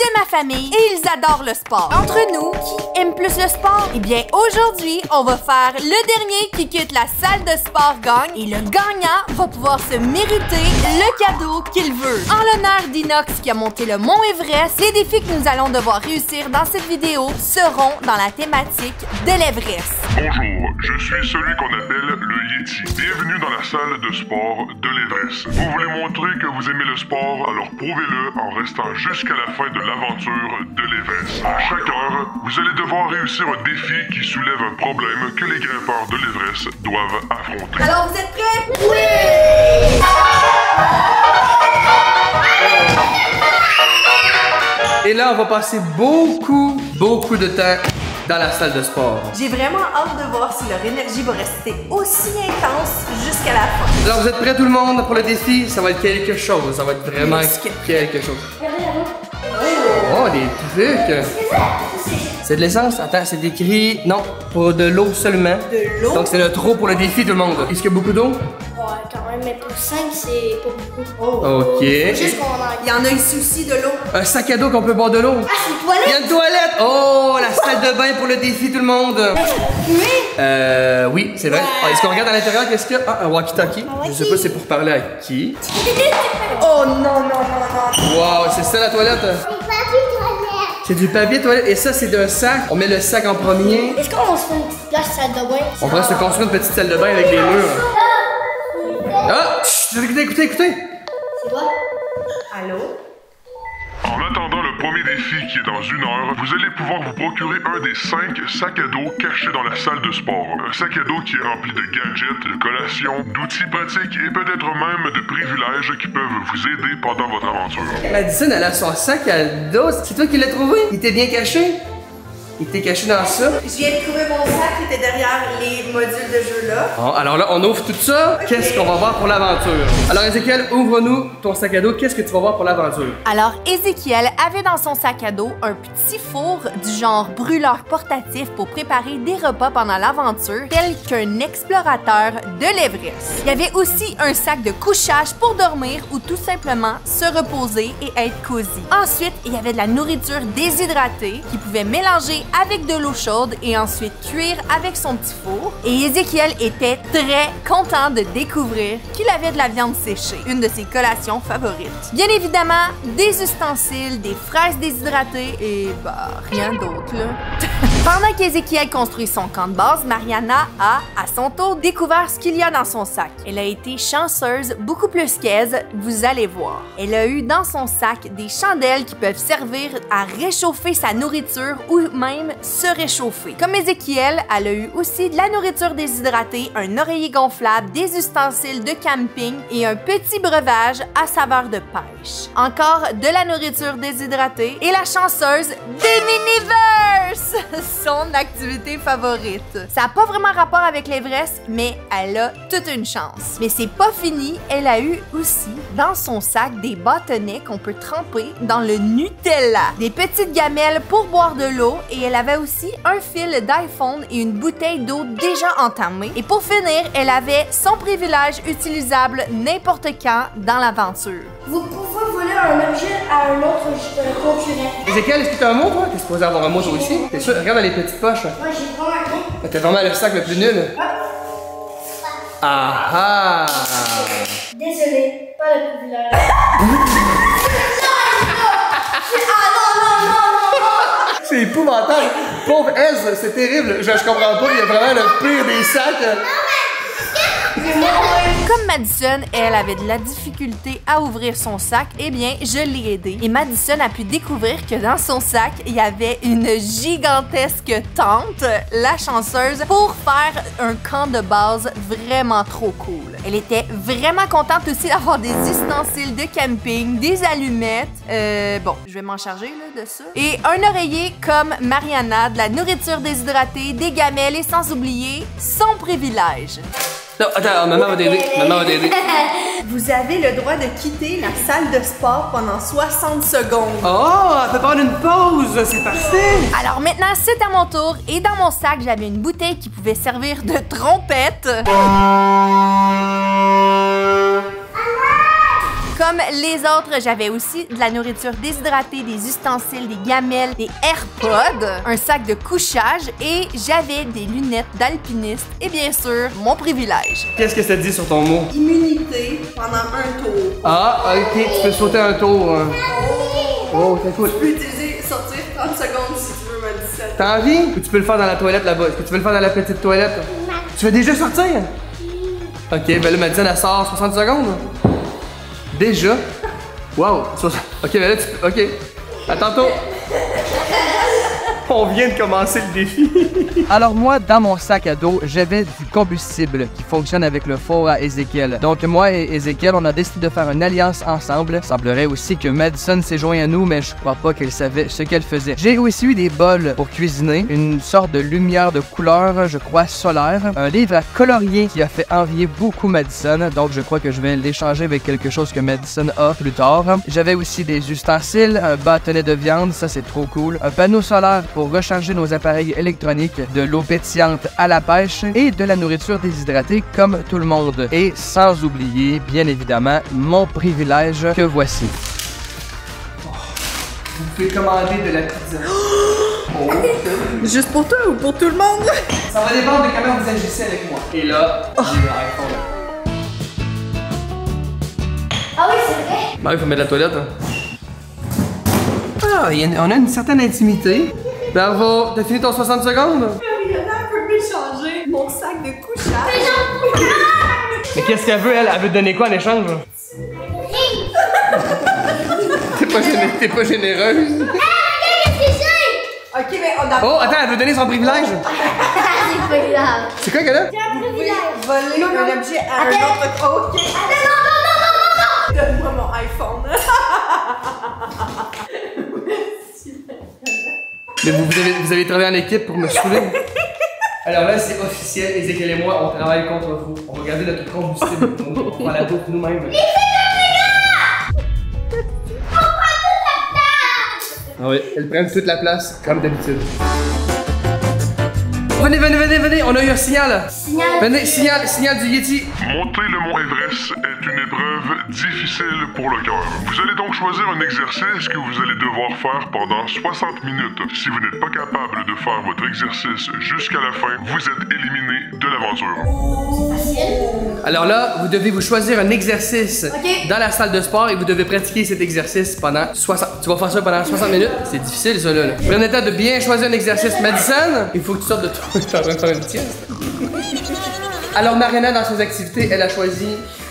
c'est ma famille et ils adorent le sport. Entre nous, qui aime plus le sport? Eh bien, aujourd'hui, on va faire le dernier qui quitte la salle de sport gagne et le gagnant va pouvoir se mériter le cadeau qu'il veut. En l'honneur d'Inox qui a monté le mont Everest, les défis que nous allons devoir réussir dans cette vidéo seront dans la thématique de l'Everest. Bonjour, je suis celui qu'on appelle le Yeti. Bienvenue dans la salle de sport de l'Everest. Vous voulez montrer que vous aimez le sport, alors prouvez-le en restant jusqu'à la fin de l'aventure de l'Everest. À chaque heure, vous allez devoir réussir un défi qui soulève un problème que les grimpeurs de l'Everest doivent affronter. Alors, vous êtes prêts? Oui! Et là, on va passer beaucoup de temps dans la salle de sport. J'ai vraiment hâte de voir si leur énergie va rester aussi intense jusqu'à la fin. Alors, vous êtes prêts tout le monde pour le défi? Ça va être quelque chose. Ça va être vraiment quelque chose. Oh, des trucs. C'est de l'essence? Attends, c'est écrit... Non, pour de l'eau seulement. De l'eau? Donc, c'est le trop pour le défi, tout le monde. Est-ce qu'il y a beaucoup d'eau? Ouais, quand même, mais pour 5, c'est pas beaucoup. Oh. OK. Juste qu'on en... Il y en a ici aussi de l'eau. Un sac à dos qu'on peut boire de l'eau. Ah, c'est une toilette! Il y a une toilette! Oh, la salle de bain pour le défi, tout le monde. Oui, c'est vrai. Ah, est-ce qu'on regarde à l'intérieur? Qu'est-ce qu'il y a? Ah, un walkie-talkie. Je sais pas si c'est pour parler à qui. Oh non, non, non, non. Wow, c'est ça la toilette? C'est du papier toilette. Et ça, c'est d'un sac. On met le sac en premier. Est-ce qu'on se fait une petite place salle de bain? On pourrait se construire une petite salle de bain avec des murs. Ah! Chut, écoutez. C'est quoi? Allô? En attendant le premier défi qui est dans 1 heure, vous allez pouvoir vous procurer un des 5 sacs à dos cachés dans la salle de sport. Un sac à dos qui est rempli de gadgets, de collations, d'outils pratiques et peut-être même de privilèges qui peuvent vous aider pendant votre aventure. Madison, elle a son sac à dos. C'est toi qui l'as trouvé? Il était bien caché? Il était caché dans ça? Je viens de trouver mon sac qui était derrière les modules de jeu là. Bon, alors là, on ouvre tout ça. Okay. Qu'est-ce qu'on va voir pour l'aventure? Alors, Ézéchiel, ouvre-nous ton sac à dos. Qu'est-ce que tu vas voir pour l'aventure? Alors, Ézéchiel avait dans son sac à dos un petit four du genre brûleur portatif pour préparer des repas pendant l'aventure, tel qu'un explorateur de l'Everest. Il y avait aussi un sac de couchage pour dormir ou tout simplement se reposer et être cosy. Ensuite, il y avait de la nourriture déshydratée qui pouvait mélanger avec de l'eau chaude et ensuite cuire avec son petit four. Et Ézéchiel était très content de découvrir qu'il avait de la viande séchée, une de ses collations favorites. Bien évidemment, des ustensiles, des fraises déshydratées et rien d'autre là. Pendant qu'Ézéchiel construit son camp de base, Mariana a, à son tour, découvert ce qu'il y a dans son sac. Elle a été chanceuse, beaucoup plus qu'Ez, vous allez voir. Elle a eu dans son sac des chandelles qui peuvent servir à réchauffer sa nourriture ou même se réchauffer. Comme Ézéchiel, elle a eu aussi de la nourriture déshydratée, un oreiller gonflable, des ustensiles de camping et un petit breuvage à saveur de pêche. Encore de la nourriture déshydratée et la chanceuse des Miniverse! Son activité favorite. Ça n'a pas vraiment rapport avec l'Everest, mais elle a toute une chance. Mais c'est pas fini, elle a eu aussi dans son sac des bâtonnets qu'on peut tremper dans le Nutella, des petites gamelles pour boire de l'eau et elle avait aussi un fil d'iPhone et une bouteille d'eau déjà entamée. Et pour finir, elle avait son privilège utilisable n'importe quand dans l'aventure. Vous pouvez voler un objet à un autre concurrent. Ézéchiel, est-ce que tu as un mot, toi? T'es supposé avoir un mot, toi aussi? T'es sûr? Regarde dans les petites poches. Moi, j'ai vraiment un mot. T'as vraiment le sac le plus nul. Ah ah! Désolé, pas le privilège. C'est épouvantable! Pauvre Ez, c'est terrible! Je comprends pas, il y a vraiment le pire des sacs! Comme Madison, elle avait de la difficulté à ouvrir son sac, eh bien, je l'ai aidée. Et Madison a pu découvrir que dans son sac, il y avait une gigantesque tente, la chanceuse, pour faire un camp de base vraiment trop cool. Elle était vraiment contente aussi d'avoir des ustensiles de camping, des allumettes, bon, je vais m'en charger là, de ça, et un oreiller comme Mariana, de la nourriture déshydratée, des gamelles et sans oublier son privilège. Non, attends, maman va t'aider. Maman va t'aider. Vous avez le droit de quitter la salle de sport pendant 60 secondes. Oh, elle peut prendre une pause, c'est parfait. Alors maintenant, c'est à mon tour et dans mon sac, j'avais une bouteille qui pouvait servir de trompette. Comme les autres, j'avais aussi de la nourriture déshydratée, des ustensiles, des gamelles, des AirPods, un sac de couchage et j'avais des lunettes d'alpiniste et bien sûr, mon privilège. Qu'est-ce que ça dit sur ton mot? Immunité pendant un tour. Ah, ok, tu peux sauter un tour. Hein. Oh, c'est cool. Tu peux utiliser, sortir 30 secondes si tu veux, Madison. T'as envie? Ou tu peux le faire dans la toilette là-bas? Est-ce que tu veux le faire dans la petite toilette? Tu veux déjà sortir? Ok, ben là, Madison, elle sort 60 secondes. Déjà? Wow! Ok, ben là, ok. À tantôt. On vient de commencer le défi. Alors moi, dans mon sac à dos, j'avais du combustible qui fonctionne avec le four à Ézéchiel. Donc moi et Ézéchiel, on a décidé de faire une alliance ensemble. Il semblerait aussi que Madison s'est joint à nous, mais je crois pas qu'elle savait ce qu'elle faisait. J'ai aussi eu des bols pour cuisiner, une sorte de lumière de couleur, je crois, solaire, un livre à colorier qui a fait envier beaucoup Madison, donc je crois que je vais l'échanger avec quelque chose que Madison a plus tard. J'avais aussi des ustensiles, un bâtonnet de viande, ça c'est trop cool, un panneau solaire pour recharger nos appareils électroniques, de l'eau pétillante à la pêche et de la nourriture déshydratée comme tout le monde. Et sans oublier, bien évidemment, mon privilège que voici. Vous pouvez commander de la pizza. Oh. Juste pour toi ou pour tout le monde? Ça va dépendre de comment vous agissez avec moi. Et là, j'ai l'iPhone. Ah oui, c'est vrai. Bah, il faut mettre la toilette. Hein. Ah, on a une certaine intimité. Bravo, t'as fini ton 60 secondes? Oui, on peut plus changer mon sac de couchage. Mais qu'est-ce qu'elle veut, elle? Elle veut te donner quoi en échange? T'es pas généreuse. Ok, mais on a. Oh, attends, elle veut donner son privilège. C'est pas grave. C'est quoi qu'elle a? Voler un objet à un autre. Ok. Non. Donne-moi mon iPhone. Mais vous avez travaillé en équipe pour me saouler. Alors là, c'est officiel, Ézéchiel et moi, on travaille contre vous. On va garder notre combustible. On va la bouffe nous-mêmes. Ah oui, elles prennent toute la place, comme d'habitude. Venez, on a eu un signal. Venez, signal du Yeti. Monter le mont Everest est une épreuve difficile pour le cœur. Vous allez donc choisir un exercice que vous allez devoir faire pendant 60 minutes. Si vous n'êtes pas capable de faire votre exercice jusqu'à la fin, vous êtes éliminé de l'aventure. Alors là, vous devez vous choisir un exercice dans la salle de sport et vous devez pratiquer cet exercice pendant 60... Tu vas faire ça pendant 60 minutes? C'est difficile, ça, là. Prenez le temps de bien choisir un exercice. Madison, il faut que tu sortes de toi. T'es en train de faire une sieste. Alors, Mariana, dans ses activités, elle a choisi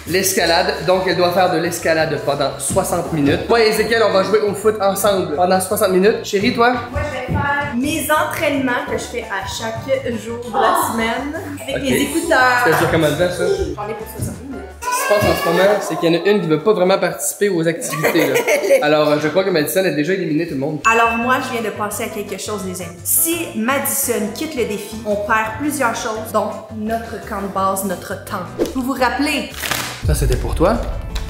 l'escalade. Donc, elle doit faire de l'escalade pendant 60 minutes. Moi et Ézéchiel, on va jouer au foot ensemble pendant 60 minutes. Chérie, toi? Moi, je vais faire mes entraînements que je fais à chaque jour de la semaine avec mes écouteurs. Ça dure combien de temps, ça? J'en ai pour 60 minutes. Ce qui se passe en ce moment, c'est qu'il y en a une qui veut pas vraiment participer aux activités. Là. Alors, je crois que Madison a déjà éliminé tout le monde. Alors moi, je viens de penser à quelque chose, les amis. Si Madison quitte le défi, on perd plusieurs choses, dont notre camp de base, notre temps. Vous vous rappelez? Ça, c'était pour toi?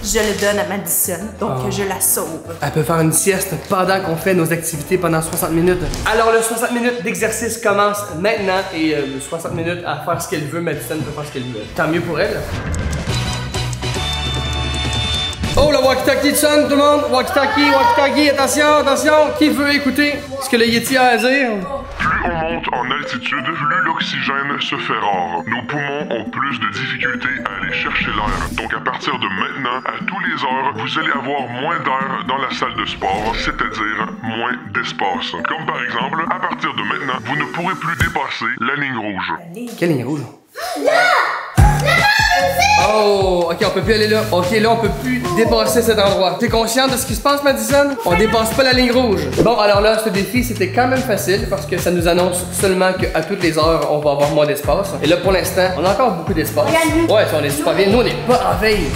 Je le donne à Madison, donc je la sauve. Elle peut faire une sieste pendant qu'on fait nos activités pendant 60 minutes. Alors, le 60 minutes d'exercice commence maintenant et le 60 minutes à faire ce qu'elle veut, Madison peut faire ce qu'elle veut. Tant mieux pour elle. Oh, le walkie-talkie sonne, tout le monde! Walkie-talkie, attention! Qui veut écouter ce que le Yeti a à dire? Plus on monte en altitude, plus l'oxygène se fait rare. Nos poumons ont plus de difficultés à aller chercher l'air. Donc à partir de maintenant, à tous les heures, vous allez avoir moins d'air dans la salle de sport, c'est-à-dire moins d'espace. Comme par exemple, à partir de maintenant, vous ne pourrez plus dépasser la ligne rouge. Quelle ligne rouge? Oh, ok, on peut plus aller là. Ok, là, on peut plus dépasser cet endroit. T'es consciente de ce qui se passe, Madison? On dépasse pas la ligne rouge. Bon, alors là, ce défi, c'était quand même facile parce que ça nous annonce seulement qu'à toutes les heures, on va avoir moins d'espace. Et là, pour l'instant, on a encore beaucoup d'espace. Ouais, ça, on est super bien. Nous, on n'est pas en veille.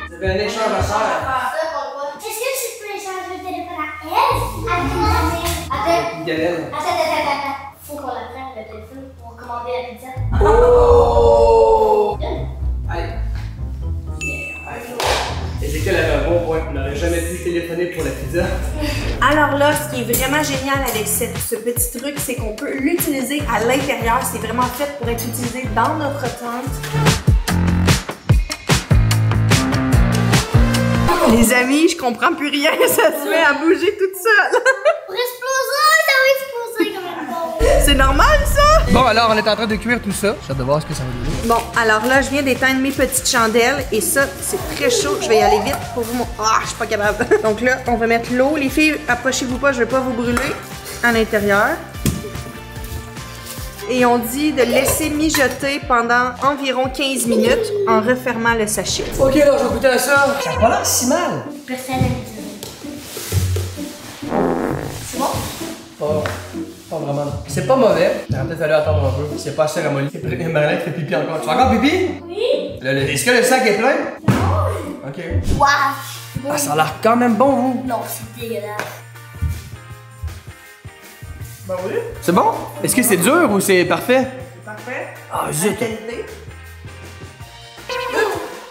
Vous avez un échange à faire. Est-ce que tu peux échanger le téléphone à elle? Attends. Faut qu'on la prenne le téléphone pour commander la pizza. Oh! Allez. Ézéchiel avait un bon point. On n'aurait jamais dû téléphoner pour la pizza. Alors là, ce qui est vraiment génial avec ce petit truc, c'est qu'on peut l'utiliser à l'intérieur. C'est vraiment fait pour être utilisé dans notre tente. Les amis, je comprends plus rien, ça se met à bouger toute seule. Pour exploser, ça va exploser comme un bon. C'est normal ça? Bon, alors on est en train de cuire tout ça. J'ai hâte de voir ce que ça va donner. Bon, alors là, je viens d'éteindre mes petites chandelles et ça, c'est très chaud. Je vais y aller vite pour vous. Ah, je suis pas capable. Donc là, on va mettre l'eau. Les filles, approchez-vous pas, je vais pas vous brûler à l'intérieur. Et on dit de laisser mijoter pendant environ 15 minutes en refermant le sachet. Ok, alors je vais goûter à ça. Ça a pas l'air si mal. Personne n'a dit. C'est bon? Oh, pas vraiment. C'est pas mauvais. J'aurais peut-être fallu attendre un peu. C'est pas assez ramolli. Marilyn fait pipi encore. Tu fais encore pipi? Oui. Est-ce que le sac est plein? Non. Ok. Waouh. Ah, ça a l'air quand même bon, vous. Non, c'est dégueulasse. Bah oui, C'est bon? Est-ce que c'est dur ou c'est parfait? c'est parfait. Ah, zut. Qualité.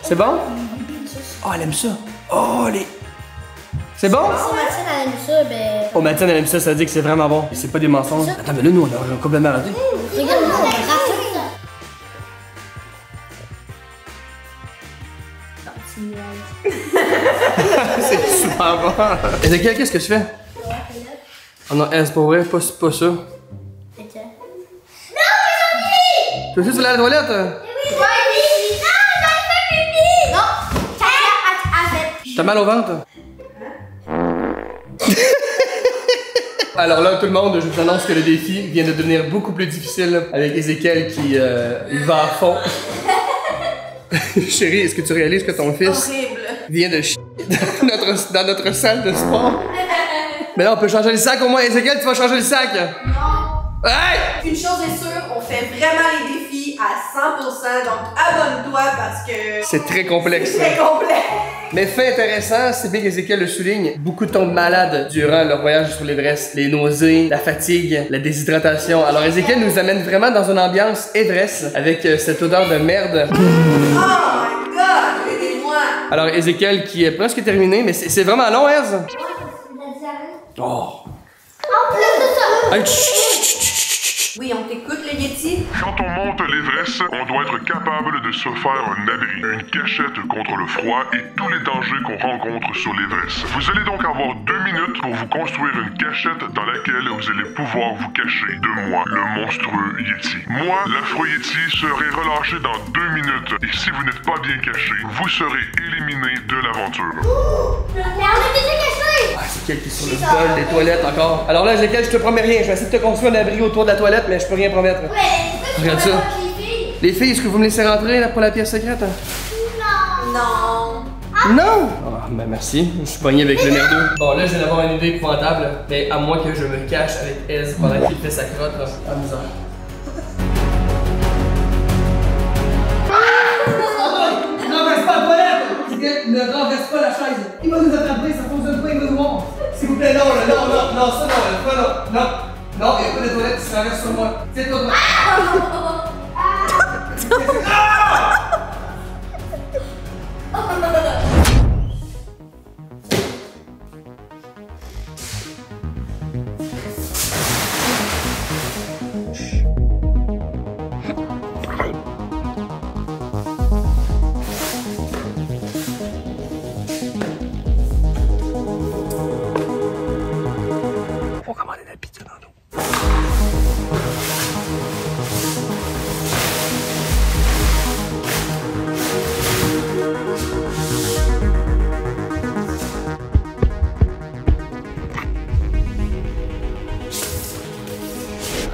C'est bon? Oh, elle aime ça. Oh, les... C'est bon? Si Mathilde elle aime ça, ben. Oh, Mathilde, elle aime ça, ça veut dire que c'est vraiment bon. C'est pas des mensonges. Attends, mais là, nous, on a complètement raté. Regarde, nous, on a raté ça. C'est super bon. Ezekiel, qu'est-ce que tu fais? Oh non, c'est pas vrai, pas ça. Tu veux juste aller à la toilette? T'as mal au ventre? Alors là, tout le monde, je vous annonce que le défi vient de devenir beaucoup plus difficile avec Ezekiel qui il va à fond. Chérie, est-ce que tu réalises que ton fils vient de chier dans notre salle de sport? Mais là, on peut changer le sac au moins. Ezekiel, tu vas changer le sac? Non. Hey! Une chose est sûre, on fait vraiment les défis à 100%, donc abonne-toi parce que... C'est très complexe. C'est très complexe. Mais fait intéressant, c'est bien qu'Ezekiel le souligne, beaucoup tombent malades durant leur voyage sur l'Everest. Les nausées, la fatigue, la déshydratation. Alors Ezekiel nous amène vraiment dans une ambiance Everest avec cette odeur de merde. Oh my god, aidez-moi. Alors Ezekiel qui est presque terminé, mais c'est vraiment long, Ez. Oh. En plus de ça. Hey, chut, chut, chut, chut. Oui, on t'écoute, le Yeti. Quand on monte l'Everest, on doit être capable de se faire un abri, une cachette contre le froid et tous les dangers qu'on rencontre sur l'Everest. Vous allez donc avoir 2 minutes pour vous construire une cachette dans laquelle vous allez pouvoir vous cacher de moi, le monstrueux Yeti. Moi, l'affreux Yeti, serai relâché dans 2 minutes et si vous n'êtes pas bien caché, vous serez éliminé de l'aventure. Mais on est déjà caché. Ah, Ezekiel qui est sur le bol des toilettes encore. Alors là, Ezekiel, je te promets rien. Je vais essayer de te construire un abri autour de la toilette, mais je peux rien promettre. Ouais, Regarde ça. Les filles, est-ce que vous me laissez rentrer là, pour la pièce secrète? Non. Non! Ah, ben merci. Je suis pogné avec le merdeux. Bon, là, je viens d'avoir une idée épouvantable, mais à moins que je me cache avec Ez pendant qu'il fait sa crotte, là. Ah, misère. Ne renverse pas la toilette! Ne renverse pas la chaise! Il va nous attraper, ça fonctionne pas, il va nous voir! S'il vous plaît, non, là, non, ça non, non. Non, il n'y a pas de toilette qui se renverse sur moi. Tiens-toi de moi. Faut commander de la pizza dans l'eau.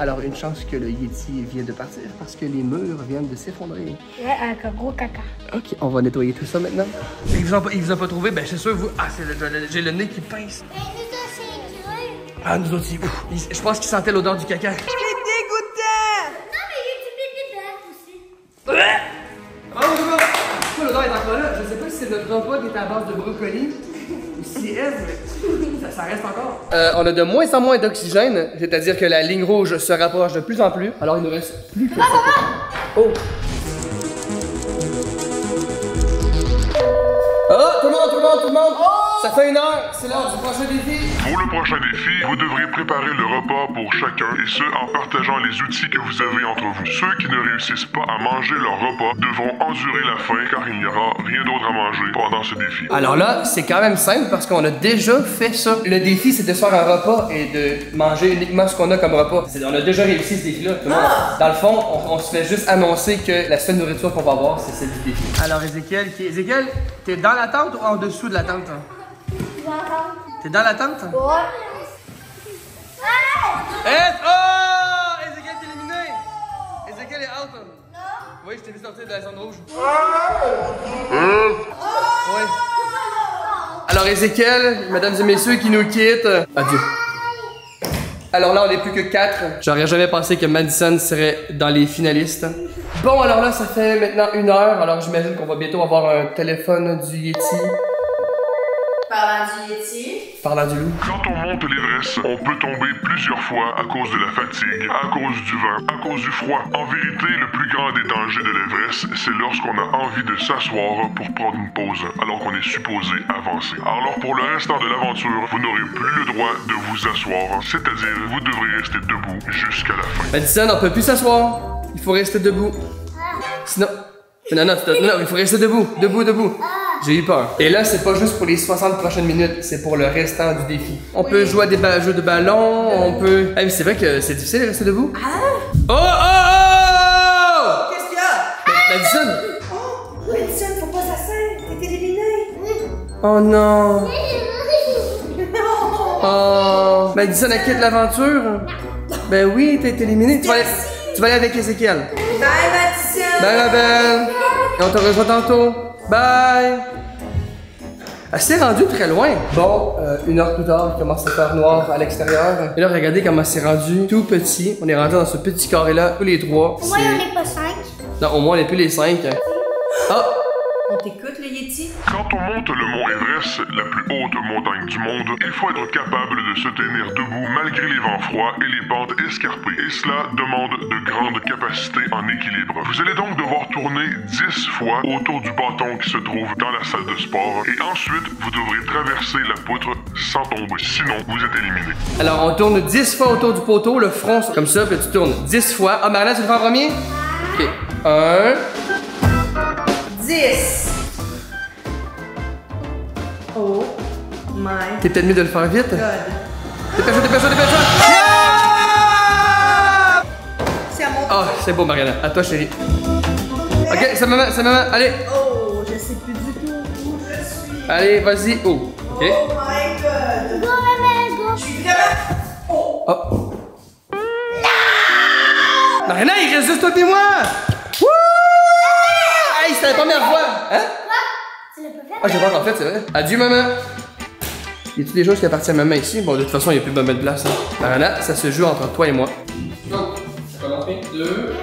Alors, une chance que le Yeti vient de partir parce que les murs viennent de s'effondrer. Ouais, avec un gros caca. Ok, on va nettoyer tout ça maintenant. Il vous a pas trouvé? Ben, c'est sûr, vous. Ah, j'ai le nez qui pince. Mais nous autres, c'est écureuil. Ah, nous aussi. Je pense qu'il sentait l'odeur du caca. Il est dégoûtant. Non, mais il y a du bébé aussi. Oh, pourquoi l'odeur est encore là? Je sais pas si c'est notre repas qui est à base de brocoli ou si elle, mais ça reste encore. On a de moins en moins d'oxygène, c'est-à-dire que la ligne rouge se rapproche de plus en plus. Alors il nous reste plus que ça. Oh! Oh, tout le monde! Oh! Ça fait 1 heure, c'est l'heure du prochain défi. Pour le prochain défi, vous devrez préparer le repas pour chacun et ce, en partageant les outils que vous avez entre vous. Ceux qui ne réussissent pas à manger leur repas devront endurer la faim car il n'y aura rien d'autre à manger pendant ce défi. Alors là, c'est quand même simple parce qu'on a déjà fait ça. Le défi, c'est de se faire un repas et de manger uniquement ce qu'on a comme repas. On a déjà réussi ce défi-là, tout le monde. Dans le fond, on se fait juste annoncer que la seule nourriture qu'on va avoir, c'est celle du défi. Alors Ézéchiel, t'es dans la tente ou en dessous de la tente? T'es dans la tente? Ouais. Oh! Ézéchiel est éliminé! Ézéchiel est out! Non! Oui, je t'ai vu sortir de la zone rouge. Oui. Alors Ézéchiel, mesdames et messieurs qui nous quittent, adieu. Alors là, on n'est plus que 4. J'aurais jamais pensé que Madison serait dans les finalistes. Bon, alors là, ça fait maintenant 1 heure. Alors j'imagine qu'on va bientôt avoir un téléphone du Yeti. Parlant du Yeti. Parlant du loup. Quand on monte l'Everest, on peut tomber plusieurs fois à cause de la fatigue, à cause du vent, à cause du froid. En vérité, le plus grand des dangers de l'Everest, c'est lorsqu'on a envie de s'asseoir pour prendre une pause, alors qu'on est supposé avancer. Alors pour le restant de l'aventure, vous n'aurez plus le droit de vous asseoir, c'est-à-dire vous devrez rester debout jusqu'à la fin. Madison, on peut plus s'asseoir. Il faut rester debout. Sinon... Non, il faut rester debout. Debout. J'ai eu peur. Et là, c'est pas juste pour les 60 prochaines minutes, c'est pour le restant du défi. On peut jouer à des jeux de ballon, on peut... Hey, c'est vrai que c'est difficile de rester debout. Oh! Qu'est-ce qu'il y a? Madison! Oh, Madison, faut pas s'asseoir. T'es éliminé. Oh non! Oh! Madison, elle quitte l'aventure. Ben oui, t'as été éliminé. Tu vas aller avec Ézéchiel. Bye, Madison. Bye, ma belle. Et on te revoit tantôt. Bye! Elle s'est rendue très loin. Bon, 1 heure plus tard, il commence à faire noir à l'extérieur. Et là, regardez comment c'est rendu tout petit. On est rendu dans ce petit carré-là, tous les 3. Au moins, on n'est pas 5. Non, au moins, on n'est plus les 5. Ah! On t'écoute, le Yeti? Quand on monte le mont Everest, la plus haute montagne du monde, il faut être capable de se tenir debout malgré les vents froids et les pentes escarpées. Et cela demande de grandes capacités en équilibre. Vous allez donc devoir tourner 10 fois autour du bâton qui se trouve dans la salle de sport. Et ensuite, vous devrez traverser la poutre sans tomber. Sinon, vous êtes éliminé. Alors, on tourne 10 fois autour du poteau, le front comme ça, puis tu tournes 10 fois. Ah, Marina, tu le fais en premier? Ok. 1... 10. Oh my T'es peut-être mieux de le faire vite? God. Dépêche-toi! Yeah! C'est à mon tour. Ah, c'est beau, Mariana. À toi, chérie. Ok, c'est maman. Allez. Oh, je sais plus du tout où je suis. Allez, vas-y. Oh, ok. Oh my God. Go, maman, go. Je suis vraiment... Oh. Oh. Mariana, il reste juste toi et moi! Wouh! Hey, c'était la première fois! Hein? Quoi? Tu l'as pas fait? Ah, j'ai pas encore fait, c'est vrai. Adieu, maman! Y a-t-il des choses qui appartiennent à maman ici? Bon, de toute façon, il n'y a plus de place. Hein. Mariana, ça se joue entre toi et moi. Go! Ça commence bien. 2.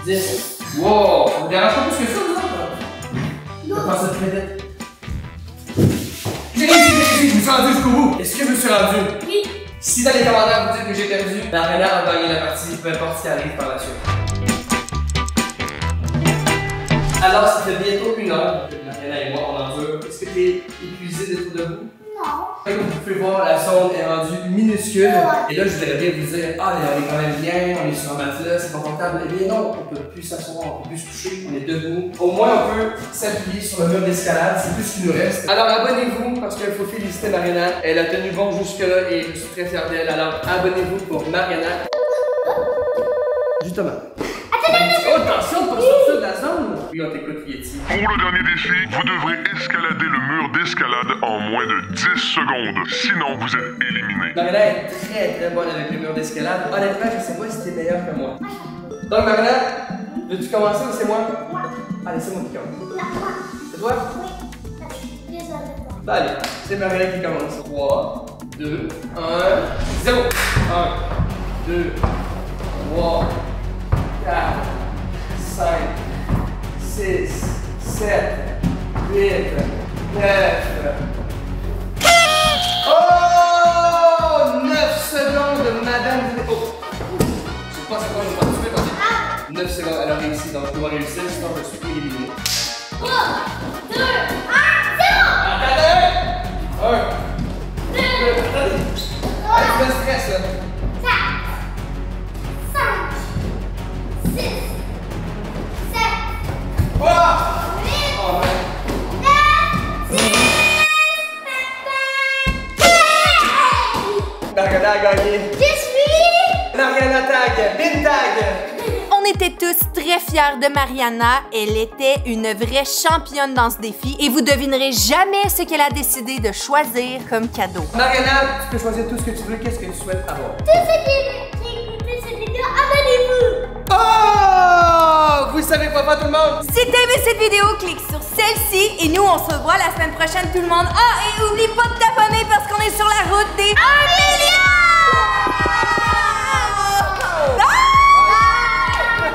10. Wow! Ça me dérange pas plus que ça, vous autres? Je vais faire ça très vite. J'ai réussi! Je me suis rendu jusqu'au bout! Est-ce que je me suis rendu? Oui. Si dans les commentaires vous dites que j'ai perdu, Mariana a gagné la partie, peu importe ce qui arrive par la suite. Alors, ça fait bientôt 1 heure que Mariana et moi on endure. Est-ce que t'es épuisé d'être debout? Non. Comme vous pouvez voir, la sonde est rendue minuscule. Et là, je voudrais bien vous dire, ah, on est quand même bien, on est sur un matelas, c'est confortable. Eh bien non, on peut plus s'asseoir, on peut plus se coucher, on est debout. Au moins, on peut s'appuyer sur le mur d'escalade, c'est tout ce qui nous reste. Alors, abonnez-vous, parce qu'il faut féliciter Mariana. Elle a tenu bon jusque-là et je suis très fier d'elle. Alors, abonnez-vous pour Mariana. Justement. Oh, attention, pas sortir de la zone! Oui, on t'écoute, Yeti. Pour le dernier défi, vous devrez escalader le mur d'escalade en moins de 10 secondes. Sinon, vous êtes éliminé. Mariana est très bonne avec le mur d'escalade. Honnêtement, je sais pas si t'es meilleur que moi. Donc, Mariana, veux-tu commencer ou c'est moi? Allez, c'est moi qui commence. C'est toi? Oui. Désolé. Ben, allez, c'est Mariana qui commence. 3, 2, 1, 0. 1, 2, 3, 4, 5, 6, 7, 8, 9. Oh! 9 secondes, madame. Oh! Je sais pas c'est quoi, je vais pas tuer quand même. 9 secondes, elle a réussi, donc je dois réussir, sinon je suis éliminé. 3, 2, 1, Mariana a gagné. Je suis... Mariana tag, bin tag. On était tous très fiers de Mariana. Elle était une vraie championne dans ce défi et vous devinerez jamais ce qu'elle a décidé de choisir comme cadeau. Mariana, tu peux choisir tout ce que tu veux. Qu'est-ce que tu souhaites avoir? Tous ceux qui écoutent cette vidéo, abonnez-vous! Oh! Vous savez quoi faire, tout le monde? Si t'aimais cette vidéo, clique sur celle-ci et nous on se revoit la semaine prochaine tout le monde. Ah, et oublie pas de t'abonner parce qu'on est sur la route des 1 million!